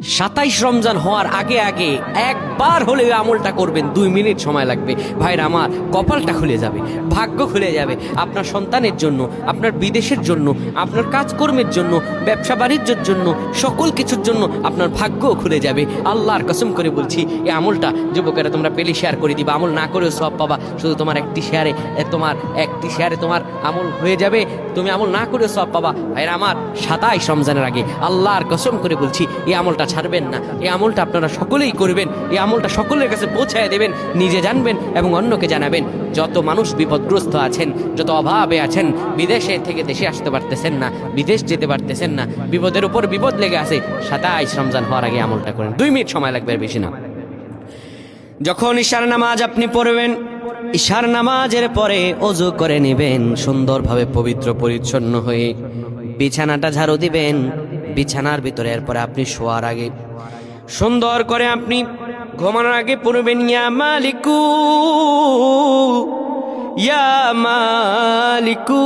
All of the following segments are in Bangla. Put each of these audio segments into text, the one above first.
27 রমজান হওয়ার আগে আগে একবার হলে ওই আমলটা করবেন, 2 মিনিট সময় লাগবে। ভাইরা আমার, কপালটা খুলে যাবে, ভাগ্য খুলে যাবে। আপনার সন্তানের জন্য, আপনার বিদেশের জন্য, আপনার কাজকর্মের জন্য, ব্যবসা বাণিজ্যের জন্য, সকল কিছুর জন্য আপনার ভাগ্যও খুলে যাবে। আল্লাহর কসম করে বলছি, এই আমলটা যুবকেরা তোমরা পেলে শেয়ার করে দিবা। আমল না করেও সব পাবা, শুধু তোমার একটি শেয়ারে তোমার আমল হয়ে যাবে। তুমি আমল না করেও সব পাবা। ভাইরা আমার, 27 রমজানের আগে আল্লাহর কসম করে বলছি, এই আমলটা ছাড়বেন না। এই আমলটা আপনারা সকলেই করবেন, এই আমলটা সকলের কাছে পৌঁছায় দেবেন, নিজে জানবেন এবং অন্যকে জানাবেন। যত মানুষ বিপদগ্রস্ত আছেন, যত অভাবে আছেন, বিদেশে থেকে দেশে আসতে পারতেছেন না, বিদেশ যেতে পারতেছেন না, বিপদের উপর বিপদ লেগে আছে, 27 রমজান হওয়ার আগে আমলটা করেন। 2 মিনিট সময় লাগবে, আর বেশি না। যখন ঈশার নামাজ আপনি পড়বেন, ঈশার নামাজের পরে ওযু করে নেবেন, সুন্দরভাবে পবিত্র পরিচ্ছন্ন হয়ে বিছানাটা ঝাড়ু দিবেন। বিছানার ভিতরে এরপরে আপনি শোয়ার আগে সুন্দর করে আপনি ঘুমানোর আগে পড়বেন, ইয়া মালিকু ইয়া মালিকু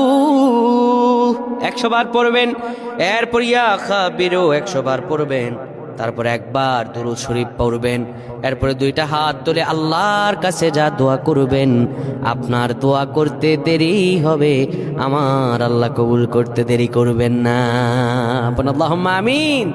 100 বার পড়বেন। এরপর ইয়া খাবিরু 100 বার পড়বেন। তারপর একবার দুরূদ শরীফ পড়বেন। এরপরে 2টা হাত তুলে আল্লাহর কাছে যা দোয়া করবেন, আপনার দোয়া করতে দেরি হবে, আমার আল্লাহ কবুল করতে দেরি করবেন না। আল্লাহুম্মা আমিন।